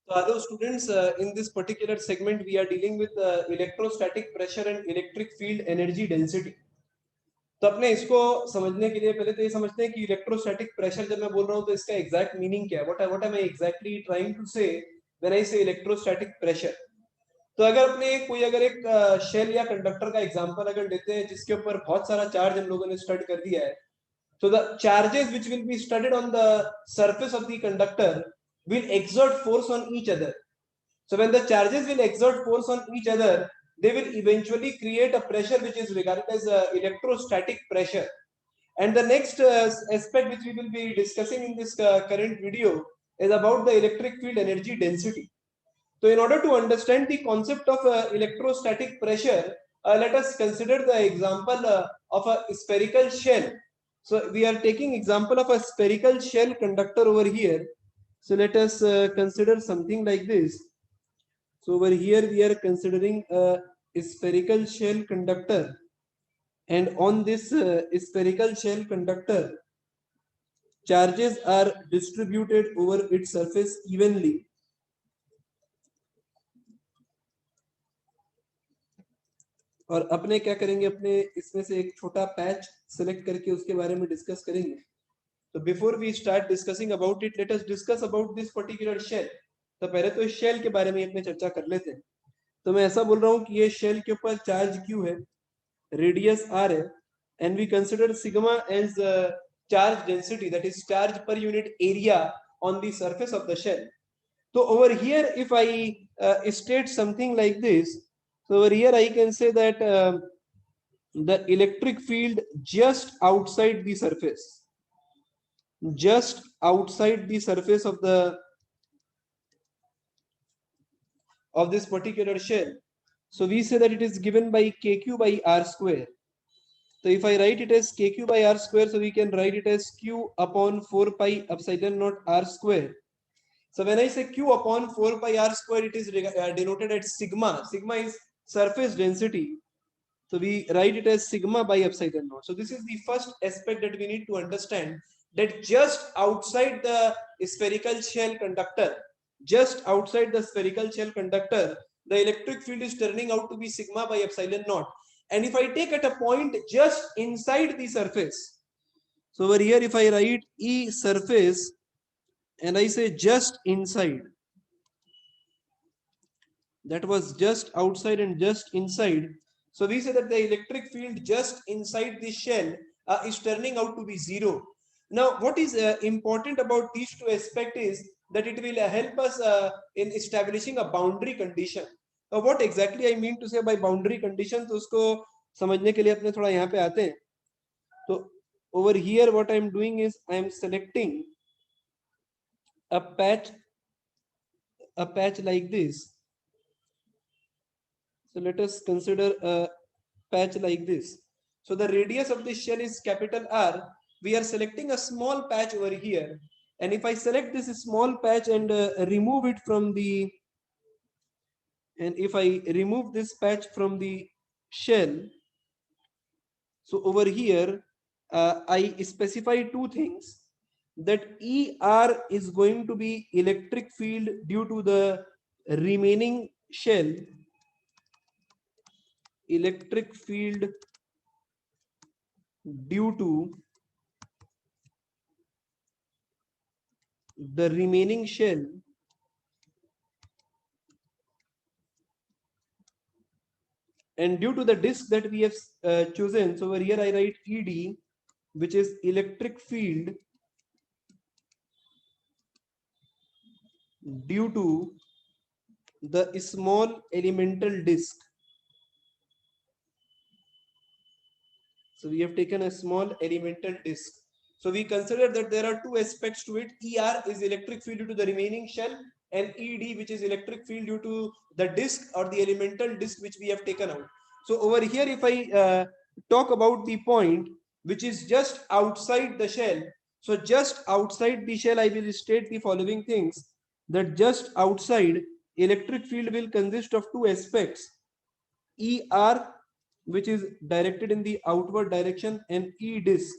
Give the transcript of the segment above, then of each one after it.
So hello students, in this particular segment we are dealing with electrostatic pressure and electric field energy density. तो अपने इसको समझने के लिए पहले तो ये समझते हैं कि इलेक्ट्रोस्टैटिक प्रेशर जब मैं बोल रहा हूँ तो इसका एग्जैक्ट मीनिंग क्या है, what am I exactly trying to say when I say electrostatic pressure. तो अगर अपने कोई अगर एक शेल या कंडक्टर का एग्जांपल अगर लेते हैं जिसके ऊपर बहुत सारा चार्ज हम लोगों ने स्टडी कर दिया है, so the charges which will be studied on the surface of the conductor will exert force on each other. So when the charges will exert force on each other, they will eventually create a pressure which is regarded as electrostatic pressure. And the next aspect which we will be discussing in this current video is about the electric field energy density. So in order to understand the concept of electrostatic pressure, let us consider the example of a spherical shell. So we are taking example of a spherical shell conductor over here. So let us consider something like this. So over here we are considering a spherical shell conductor, and on this spherical shell conductor, charges are distributed over its surface evenly. और अपने क्या करेंगे, अपने इसमें से एक छोटा patch select करके उसके बारे में डिस्कस करेंगे. तो before we start discussing about it, let us discuss about this particular shell. तो पहले तो इस शेल के बारे में अपने चर्चा कर लेते हैं. तो मैं ऐसा बोल रहा हूँ कि ये शेल के ऊपर चार्ज क्यू है, रेडियस आर है, and we consider sigma as charge density, that is charge per unit area on the surface of the shell. तो over here if I state something like this, so over here I can say that the electric field just outside the surface, just outside the surface of this particular shell, so we say that it is given by kq by r square. So if I write it as kq by r square, so we can write it as q upon 4 pi epsilon naught r square. So when I say q upon 4 pi r square, it is denoted as sigma. Sigma is surface density. So we write it as sigma by epsilon naught. So this is the first aspect that we need to understand, that just outside the spherical shell conductor, just outside the spherical shell conductor, the electric field is turning out to be sigma by epsilon naught. And if I take at a point just inside the surface, so over here if I write E surface and I say just inside, that was just outside and just inside. So we say that the electric field just inside the shell is turning out to be zero. Now, what is important about these two aspects is that it will help us in establishing a boundary condition. What exactly I mean to say by boundary condition, तो उसको समझने के लिए अपने थोड़ा यहाँ पे आते हैं. तो over here what I am doing is I am selecting a patch like this. So let us consider a patch like this. So the radius of this shell is capital R. We are selecting a small patch over here. And if I select this small patch and remove it from the, and if I remove this patch from the shell, so over here, I specify two things, that ER is going to be electric field due to the remaining shell, electric field due to the remaining shell, and due to the disk that we have chosen. So over here I write ED, which is electric field due to the small elemental disk. So we have taken a small elemental disk. So we consider that there are two aspects to it. ER is electric field due to the remaining shell, and ED, which is electric field due to the disk or the elemental disk which we have taken out. So over here, if I talk about the point which is just outside the shell, so just outside the shell, I will state the following things, that just outside, electric field will consist of two aspects, ER, which is directed in the outward direction, and E disk,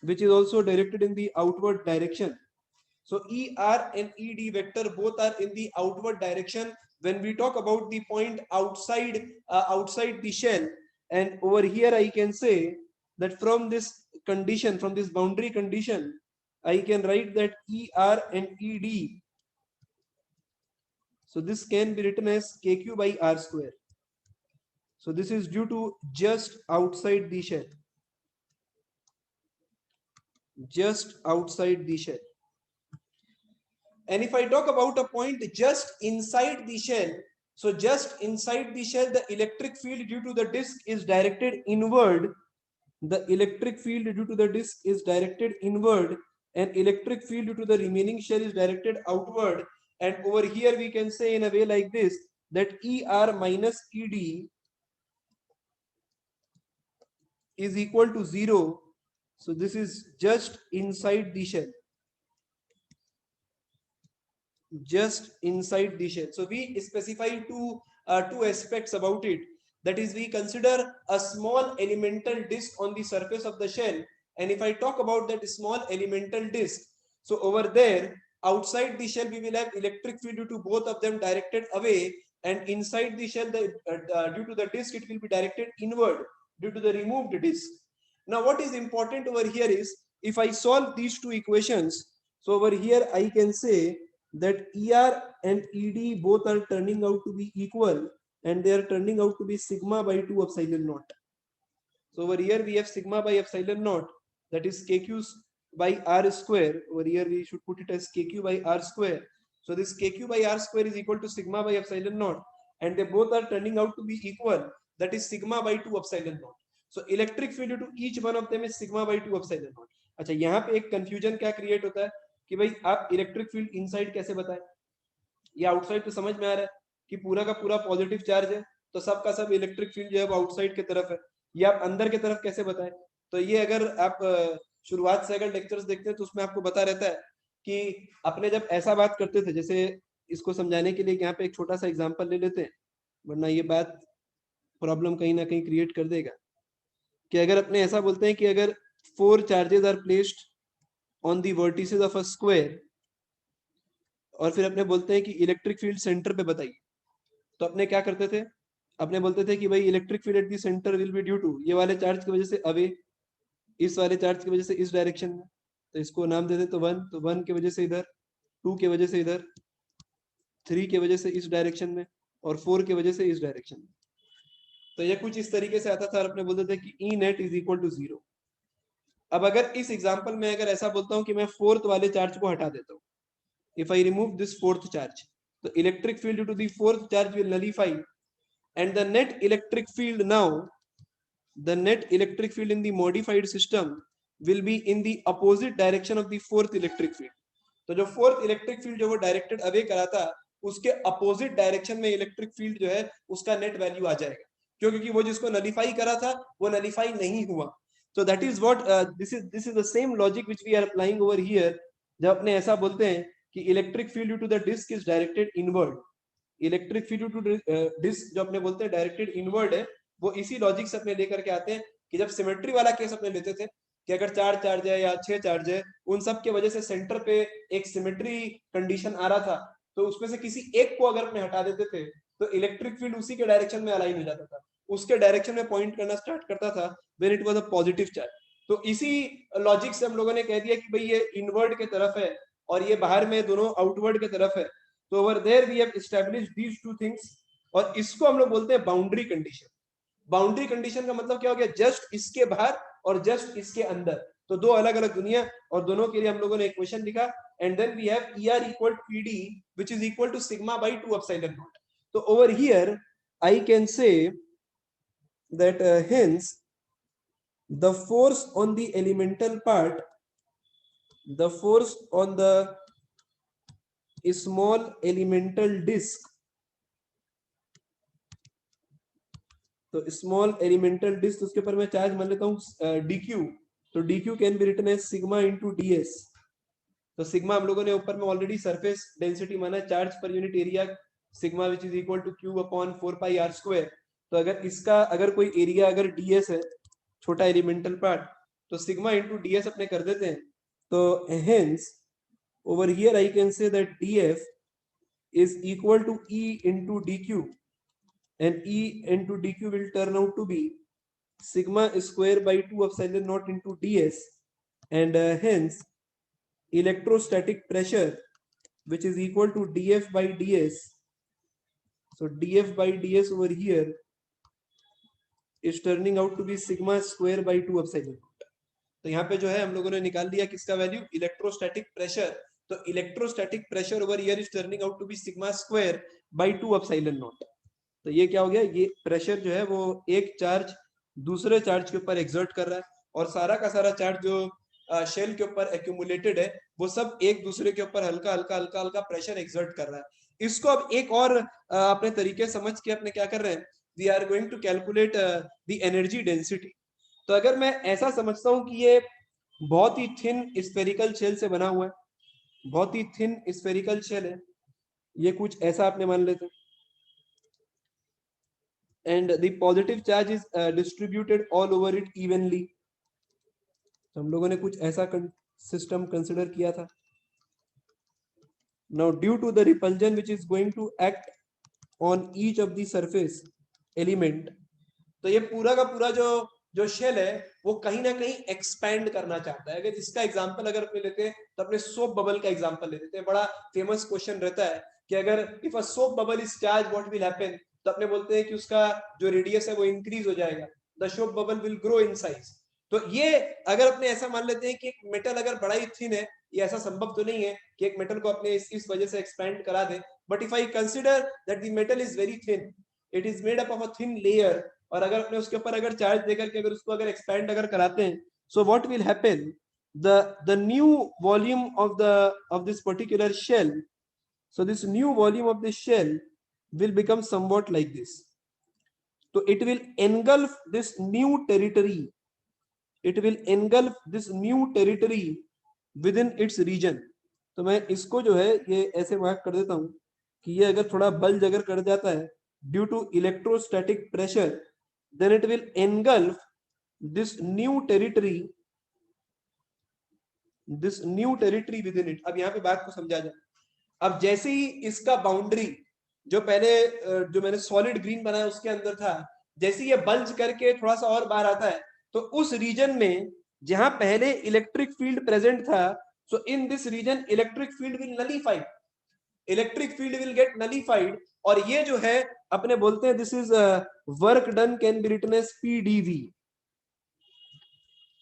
which is also directed in the outward direction. So ER and ED vector both are in the outward direction when we talk about the point outside outside the shell. And over here I can say that from this condition, from this boundary condition, I can write that ER and ED. So this can be written as KQ by R square. So this is due to just outside the shell. Just outside the shell. And if I talk about a point just inside the shell, so just inside the shell, the electric field due to the disk is directed inward. The electric field due to the disk is directed inward, and electric field due to the remaining shell is directed outward. And over here we can say in a way like this, that ER minus ED is equal to 0. So this is just inside the shell. Just inside the shell. So we specify two aspects about it. That is, we consider a small elemental disk on the surface of the shell. And if I talk about that small elemental disk, so over there outside the shell we will have electric field due to both of them directed away, and inside the shell due to the disk it will be directed inward due to the removed disk. Now what is important over here is, if I solve these two equations, so over here I can say that ER and ED both are turning out to be equal, and they are turning out to be sigma by 2 epsilon naught. So over here we have sigma by epsilon naught, that is KQ by R square. Over here we should put it as KQ by R square. So this KQ by R square is equal to sigma by epsilon naught, and they both are turning out to be equal, that is sigma by 2 epsilon naught. So electric field to each one of them is sigma by 2 epsilon naught. अच्छा, यहाँ पे एक confusion क्या create होता है कि भाई आप इलेक्ट्रिक फील्ड इनसाइड कैसे बताएं, या आउटसाइड तो समझ में आ रहा है कि पूरा का पूरा पॉजिटिव चार्ज है, तो सब का सब इलेक्ट्रिक फील्ड जो है वो आउटसाइड की तरफ है, या आप अंदर की तरफ कैसे बताएं. तो ये अगर आप शुरुआत से अगर लेक्चर्स देखते हैं तो उसमें आपको बता रहता है कि अपने जब ऐसा बात करते थे, जैसे इसको समझाने के लिए यहाँ पे एक छोटा सा एग्जांपल ले लेते हैं, वरना ये बात प्रॉब्लम कहीं ना कहीं क्रिएट कर देगा. कि अगर अपने ऐसा बोलते हैं कि अगर 4 charges are placed on the vertices of a square, और फिर अपने बोलते हैं कि इलेक्ट्रिक फील्ड सेंटर पे बताइए, तो अपने क्या करते थे, अपने बोलते थे कि भाई electric field at the centre will be due to ये वाले चार्ज की वजह से अवे, इस वाले चार्ज की वजह से इस डायरेक्शन में, तो इसको नाम दे दे तो 1, तो 1 की वजह से इधर, 2 की वजह से इधर, 3 की वजह से इस डायरेक्शन में, और 4 की वजह से इस डायरेक्शन में. तो ये कुछ इस तरीके से आता था, और अपने बोलते थे कि E net is equal to 0. अब अगर इस एग्जांपल में अगर ऐसा बोलता हूं कि मैं 4th वाले चार्ज को हटा देता हूं, if I remove this 4th charge, the electric field due to the 4th charge will nullify, and the net electric field now, the net electric field in the modified system will be in the opposite direction of the 4th electric field. तो जो 4th electric field जो वो directed away करा था, उसके opposite direction में electric field जो है उसका नेट वैल्यू आ जाएगा, क्योंकि वो जिसको नलिफाई करा था वो नलिफाई नहीं हुआ. So that is what this is the same logic which we are applying over here. जब अपने ऐसा बोलते हैं कि electric field due to the disc is directed inward, electric field due to disc जो अपने बोलते हैं डायरेक्टेड इनवर्ड है, वो इसी लॉजिक से अपने लेकर के आते हैं कि जब सिमेट्री वाला केस अपने लेते थे कि अगर 4 चार्ज है या 6 चार्ज है, उन सब के वजह से सेंटर पे एक सिमेट्री कंडीशन आ रहा था, तो उसमें से किसी एक को अगर अपने हटा देते थे तो इलेक्ट्रिक फील्ड उसी के डायरेक्शन में अलाइन हो जाता था, उसके डायरेक्शन में पॉइंट करना स्टार्ट करता था when it was a positive charge. तो इसी लॉजिक से हम लोगों ने कह दिया कि भाई ये इनवर्ड के तरफ है और ये बाहर में दोनों आउटवर्ड के तरफ है. तो over there we have established these two things, और इसको हम लोग बोलते हैं बाउंड्री कंडीशन. बाउंड्री कंडीशन का मतलब क्या हो गया, जस्ट इसके बाहर और जस्ट इसके अंदर, तो दो अलग अलग दुनिया, और दोनों के लिए हम लोगों ने इक्वेशन लिखा. And then we have ER equal to ED which is equal to sigma by 2 epsilon not. तो over here I can say that hence the force on the elemental part, the force on the small elemental disk, तो small elemental disc, उसके ऊपर मैं charge मान लेता हूं dq, तो dq can be written as sigma into ds. तो sigma हम लोगों ने ऊपर में ऑलरेडी सरफेस डेंसिटी माना है, charge per unit area sigma which is equal to q upon 4πr square. तो अगर इसका अगर कोई एरिया अगर ds है, छोटा एलिमेंटल पार्ट, तो सिग्मा इनटू ds अपने कर देते हैं. तो hence over here I can say that df is equal to E into dq, and E into dq will turn out to be sigma square by 2 epsilon naught into ds, and hence electrostatic pressure, which is equal to df by ds. So df by ds over here is turning out to be sigma square by 2 epsilon. तो यहाँ पे जो है हम लोगों ने निकाल लिया किसका वैल्यू, इलेक्ट्रोस्टैटिक प्रेशर. तो electrostatic pressure over here is turning out to be sigma square by 2 epsilon not. तो ये क्या हो गया, ये प्रेशर जो है वो एक चार्ज दूसरे चार्ज के ऊपर एक्सर्ट कर रहा है, और सारा का सारा चार्ज जो शेल के ऊपर एक्यूमुलेटेड है वो सब एक दूसरे के ऊपर हल्का हल्का हल्का हल्का प्रेशर एक्सर्ट कर रहा है. इसको अब एक और अपने तरीके समझ के अपने क्या कर रहे हैं, we are going to calculate the energy density. तो अगर मैं ऐसा समझता हूं कि ये बहुत ही थिन स्फेरिकल शेल से बना हुआ है, बहुत ही थिन स्फेरिकल शेल है, ये कुछ ऐसा आपने मान लेते हैं, and the positive charge is distributed all over it evenly. तो हम लोगों ने कुछ ऐसा सिस्टम कंसिडर किया था. Now due to the repulsion which is going to act on each of the surface element, तो ये पूरा का पूरा जो शेल है वो कहीं ना कहीं एक्सपैंड करना चाहता है. अगर इसका एग्जांपल अगर अपने लेते हैं तो अपने सोप बबल का एग्जांपल ले लेते हैं. बड़ा फेमस क्वेश्चन रहता है कि अगर if a soap bubble is charge what will happen, तो अपने बोलते हैं कि उसका जो रेडियस है वो इंक्रीज हो जाएगा, the soap bubble will grow in size. तो ये अगर अपने ऐसा मान लेते हैं कि एक मेटल अगर बड़ा ही थिन है, ये ऐसा संभव तो नहीं है कि एक मेटल को अपने इस वजह से एक्सपैंड करा दे, but if I consider that the metal is very thin, it is made up of a thin layer, और अगर अपने उसके ऊपर अगर चार्ज देकर के अगर उसको अगर एक्सपैंड अगर कराते हैं, so what will happen, the new volume of this particular shell, so this new volume of this shell will become somewhat like this. So it will engulf this new territory, it will engulf this new territory within its region. तो मैं इसको जो है ये ऐसे mark कर देता हूं कि ये अगर थोड़ा बल्ज अगर कर जाता है due to electrostatic pressure, then it will engulf this new territory within it. अब यहाँ पे बात को समझा जाए. अब जैसे ही इसका बाउंड्री जो पहले जो मैंने सॉलिड ग्रीन बनाया उसके अंदर था, जैसे ये बल्ज करके थोड़ा सा और बाहर आता है, तो उस रीजन में जहां पहले इलेक्ट्रिक फील्ड प्रेजेंट था, so in this region electric field will nullified, electric field will get nullified. और ये जो है अपने बोलते हैं this is work done can be written as PdV.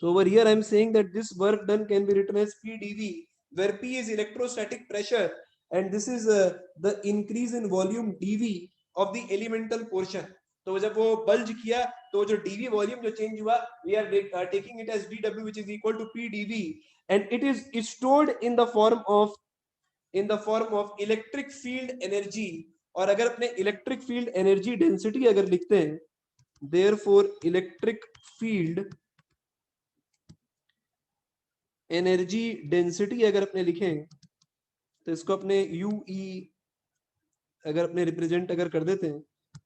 So over here I am saying that this work done can be written as PdV, where P is electrostatic pressure and this is the increase in volume dV of the elemental portion. तो जब वो bulge किया तो जो dV volume जो change हुआ, we are taking it as dW which is equal to PdV, and it is stored in the form of electric field energy. और अगर अपने इलेक्ट्रिक फील्ड एनर्जी डेंसिटी अगर लिखते हैं, therefore electric field energy density अगर अपने लिखें तो इसको अपने UE अगर अपने रिप्रेजेंट अगर कर देते हैं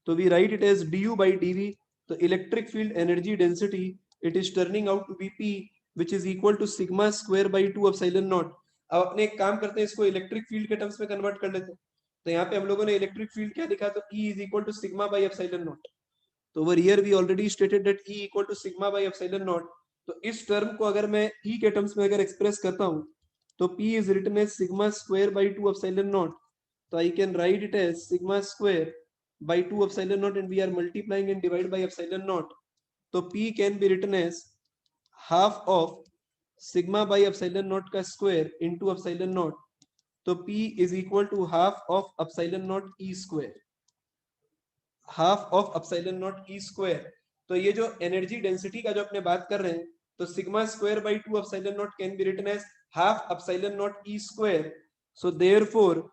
तो we write it as du by dv. तो electric field energy density it is turning out to be P which is equal to sigma square by 2 epsilon naught. अब अपने एक काम करते हैं, इसको इलेक्ट्रिक फील्ड के टर्म्स में कन्वर्ट कर लेते हैं. तो यहाँ पे हम लोगों ने इलेक्ट्रिक फील्ड क्या लिखा, तो E is equal to sigma by epsilon naught. तो over here we already stated that E equal to sigma by epsilon naught. तो इस टर्म को अगर मैं E के टर्म्स में अगर एक्सप्रेस करता हूं तो P is written as sigma square by 2 epsilon naught. तो I can write it as sigma square by 2 epsilon naught, and we are multiplying and divide by epsilon naught. तो P can be written as half of sigma by epsilon naught का square into epsilon naught. तो P is equal to half of epsilon naught E square, half of epsilon nought E square. तो ये जो energy density का जो अपने बात कर रहे हैं, तो sigma square by 2 epsilon nought can be written as half epsilon nought E square. So therefore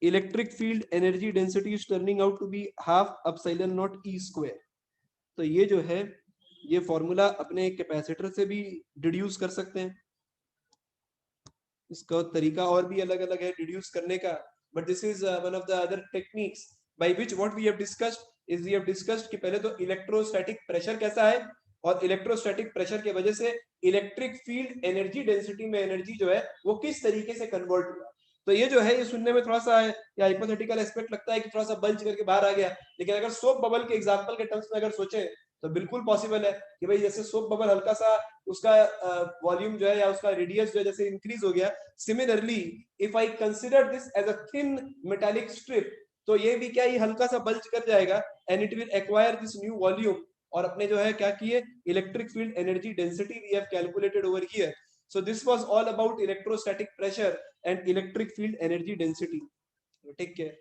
electric field energy density is turning out to be half epsilon nought E square. तो ये जो है ये फॉर्मूला अपने capacitor से भी deduce कर सकते हैं. इसका तरीका और भी अलग अलग है डिड्यूस करने का, but this is one of the other techniques by which what we have discussed is we have discussed कि पहले तो इलेक्ट्रोस्टैटिक प्रेशर कैसा है, और इलेक्ट्रोस्टैटिक प्रेशर के वजह से इलेक्ट्रिक फील्ड एनर्जी डेंसिटी में एनर्जी जो है वो किस तरीके से कन्वर्ट हुआ। तो ये जो है ये सुनने में थोड़ा सा या हाइपोथेटिकल एस्पेक्ट लगता है कि थोड़ा सा बल्ज करके बाहर आ गया, लेकिन अगर सोप बबल के एग्जांपल के टर्म्स में अगर सोचे तो बिल्कुल पॉसिबल है कि भाई जैसे सोप बबल हल्का सा उसका वॉल्यूम जो है या उसका रेडियस जो है जैसे इंक्रीज हो गया, similarly if I consider this as a thin metallic strip, तो ये भी क्या ये हल्का सा बल्ज कर जाएगा and it will acquire this new volume. और अपने जो है क्या किए electric field energy density we have calculated over here. So this was all about electrostatic pressure and electric field energy density. Take care.